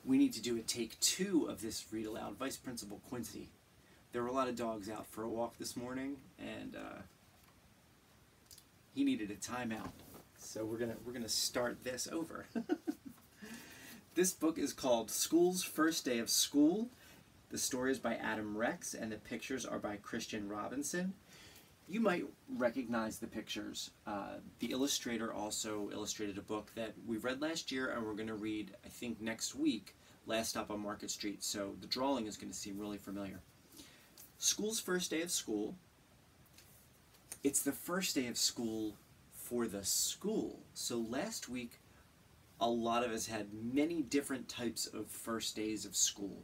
We need to do a take 2 of this read aloud. Vice Principal Quincy. There were a lot of dogs out for a walk this morning, and he needed a timeout. So we're gonna start this over. This book is called School's First Day of School. The story is by Adam Rex, and the pictures are by Christian Robinson. You might recognize the pictures. The illustrator also illustrated a book that we read last year, and we're going to read, I think, next week, Last Stop on Market Street. So the drawing is going to seem really familiar. School's First Day of School. It's the first day of school for the school. So last week, a lot of us had many different types of first days of school.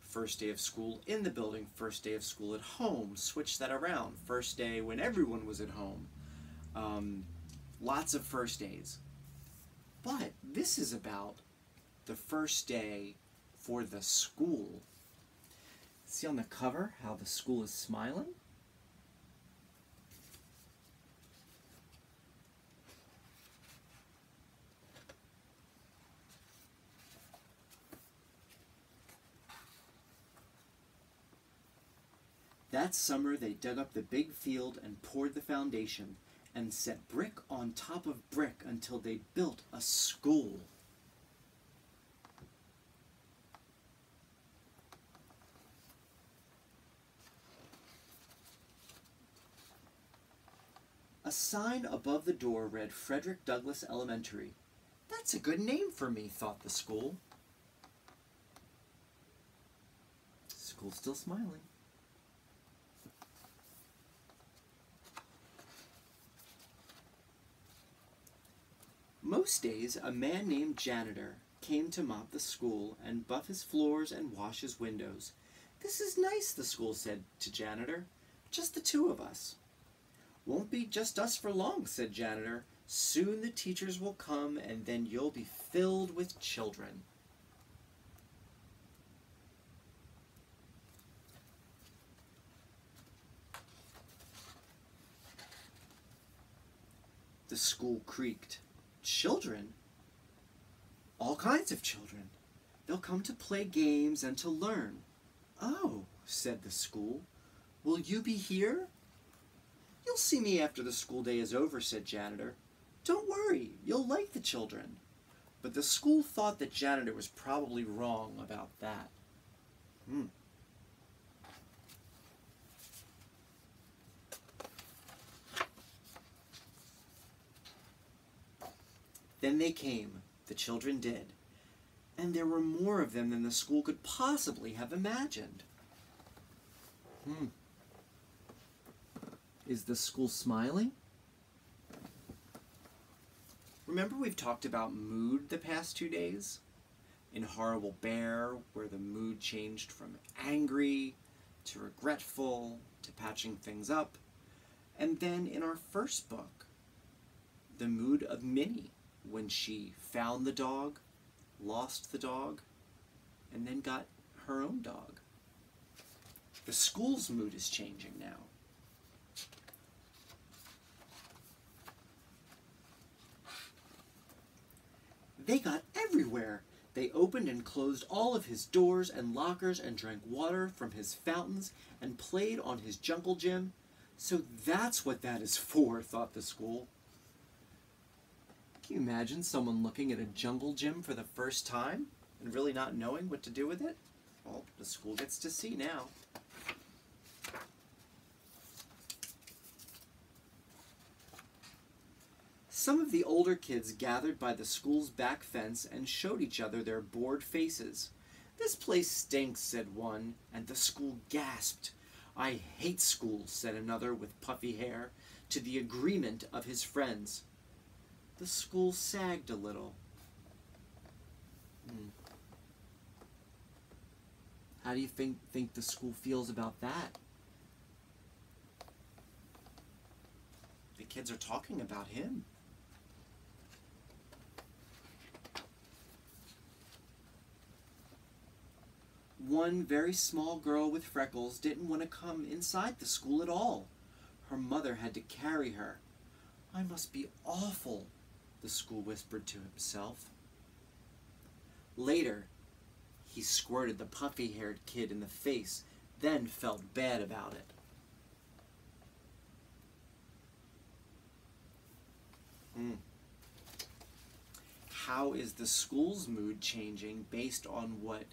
First day of school in the building, first day of school at home, switch that around, first day when everyone was at home. Lots of first days. But this is about the first day for the school. See on the cover how the school is smiling? That summer they dug up the big field and poured the foundation and set brick on top of brick until they built a school. A sign above the door read Frederick Douglass Elementary. That's a good name for me, thought the school. School's still smiling. Most days, a man named Janitor came to mop the school and buff his floors and wash his windows. This is nice, the school said to Janitor. Just the two of us. Won't be just us for long, said Janitor. Soon the teachers will come and then you'll be filled with children. The school creaked. Children? All kinds of children. They'll come to play games and to learn. Oh, said the school. Will you be here? You'll see me after the school day is over, said Janitor. Don't worry, you'll like the children. But the school thought that Janitor was probably wrong about that. Then they came, the children did, and there were more of them than the school could possibly have imagined. Is the school smiling? Remember we've talked about mood the past 2 days? In Horrible Bear, where the mood changed from angry to regretful to patching things up. And then in our first book, the mood of Minnie, when she found the dog, lost the dog, and then got her own dog. The school's mood is changing now. They got everywhere. They opened and closed all of his doors and lockers and drank water from his fountains and played on his jungle gym. So that's what that is for, thought the school. Can you imagine someone looking at a jungle gym for the first time and really not knowing what to do with it? Well, the school gets to see now. Some of the older kids gathered by the school's back fence and showed each other their bored faces. This place stinks, said one, and the school gasped. I hate school, said another with puffy hair, to the agreement of his friends. The school sagged a little. How do you think the school feels about that? The kids are talking about him. One very small girl with freckles didn't want to come inside the school at all. Her mother had to carry her. I must be awful, the school whispered to himself. Later, He squirted the puffy-haired kid in the face, then felt bad about it. How is the school's mood changing based on what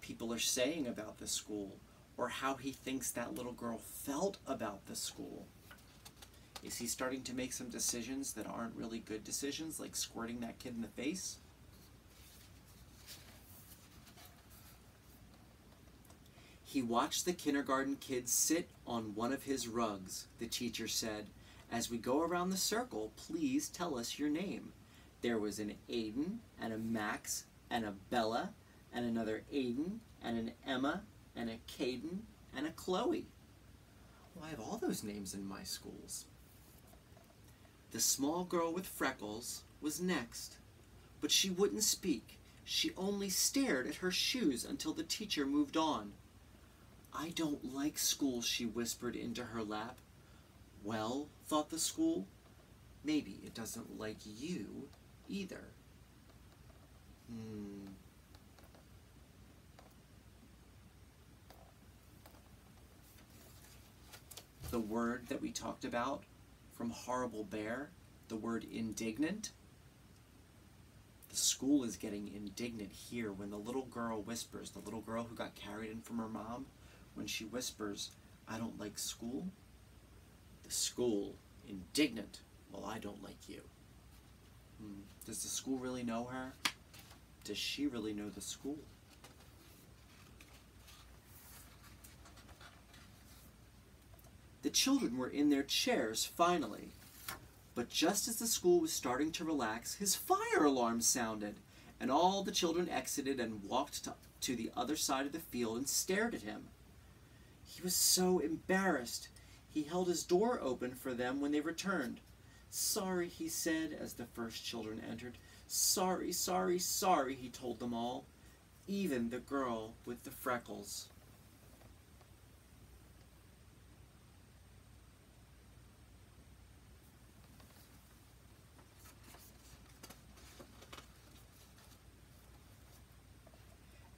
people are saying about the school, or how he thinks that little girl felt about the school? Is he starting to make some decisions that aren't really good decisions, like squirting that kid in the face? He watched the kindergarten kid sit on one of his rugs. The teacher said, "As we go around the circle, please tell us your name." There was an Aiden, and a Max, and a Bella, and another Aiden, and an Emma, and a Caden, and a Chloe. Well, I have all those names in my schools. The small girl with freckles was next, but she wouldn't speak. She only stared at her shoes until the teacher moved on. "I don't like school," she whispered into her lap. Well, thought the school, maybe it doesn't like you either. The word that we talked about from Horrible Bear, the word indignant. The school is getting indignant here when the little girl whispers, the little girl who got carried in from her mom, when she whispers, "I don't like school," the school, indignant, "Well, I don't like you." Does the school really know her? Does she really know the school? The children were in their chairs finally, but just as the school was starting to relax, his fire alarm sounded, and all the children exited and walked to the other side of the field and stared at him. He was so embarrassed. He held his door open for them when they returned. "Sorry," he said as the first children entered. "Sorry, sorry, sorry," he told them all, even the girl with the freckles.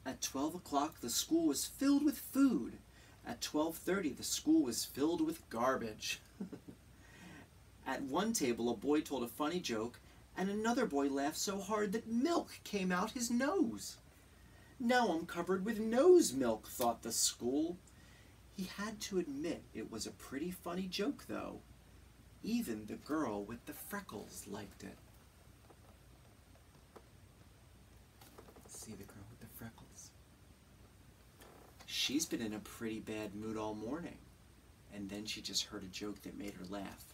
At 12 o'clock, the school was filled with food. At 12:30, the school was filled with garbage. At one table, a boy told a funny joke, and another boy laughed so hard that milk came out his nose. "Now I'm covered with nose milk," thought the school. He had to admit it was a pretty funny joke, though. Even the girl with the freckles liked it. See the girl with the freckles? She's been in a pretty bad mood all morning, and then she just heard a joke that made her laugh.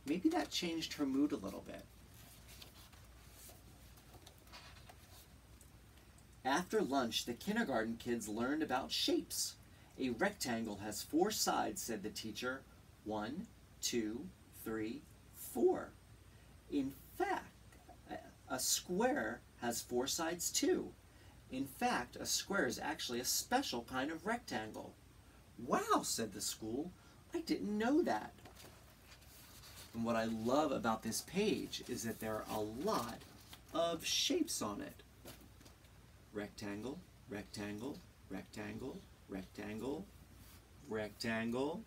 Maybe that changed her mood a little bit. After lunch, the kindergarten kids learned about shapes. "A rectangle has 4 sides," said the teacher. 1, 2, 3, 4. In fact, a square has 4 sides too. In fact, a square is actually a special kind of rectangle. "Wow," said the school. "I didn't know that." And what I love about this page is that there are a lot of shapes on it. Rectangle, rectangle, rectangle, rectangle, rectangle,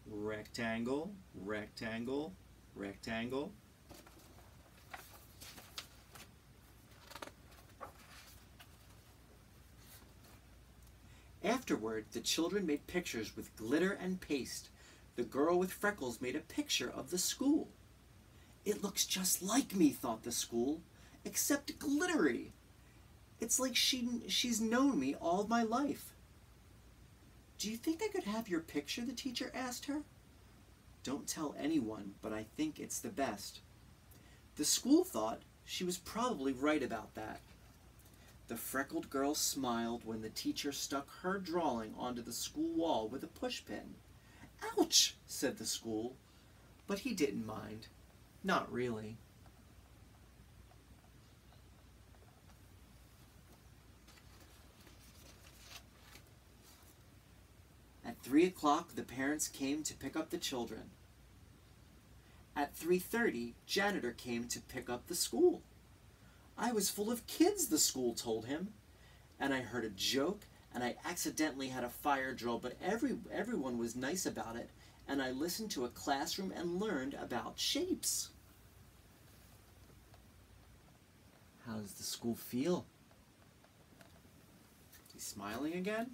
rectangle, rectangle, rectangle. Afterward, the children made pictures with glitter and paste. The girl with freckles made a picture of the school. "It looks just like me," thought the school, "except glittery. It's like she's known me all my life." "Do you think I could have your picture?" the teacher asked her. "Don't tell anyone, but I think it's the best." The school thought she was probably right about that. The freckled girl smiled when the teacher stuck her drawing onto the school wall with a pushpin. "Ouch," said the school, but he didn't mind. Not really. At 3 o'clock, the parents came to pick up the children. At 3:30, janitor came to pick up the school. "I was full of kids," the school told him. and I heard a joke, and I accidentally had a fire drill, but everyone was nice about it, and I listened to a classroom and learned about shapes. How does the school feel? He's smiling again?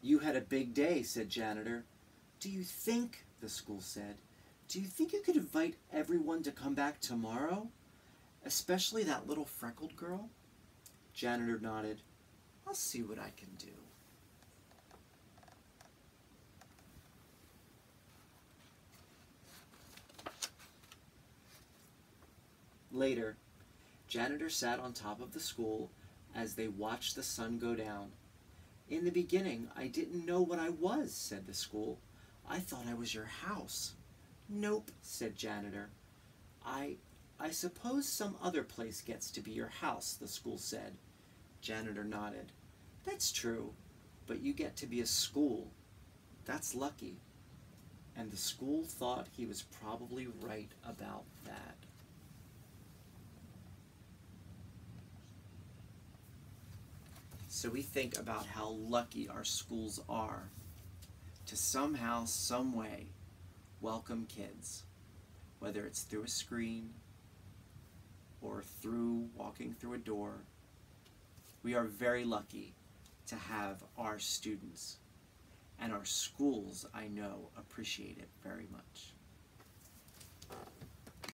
You had a big day, said Janitor. Do you think, the school said, do you think you could invite everyone to come back tomorrow? Especially that little freckled girl? Janitor nodded. I'll see what I can do. Later, Janitor sat on top of the school as they watched the sun go down. In the beginning, I didn't know what I was, said the school. I thought I was your house. Nope, said Janitor. I suppose some other place gets to be your house, the school said. Janitor nodded. That's true, but you get to be a school. That's lucky. And the school thought he was probably right about that. So we think about how lucky our schools are to somehow, some way, welcome kids, whether it's through a screen or through walking through a door. We are very lucky to have our students, and our schools, I know, appreciate it very much.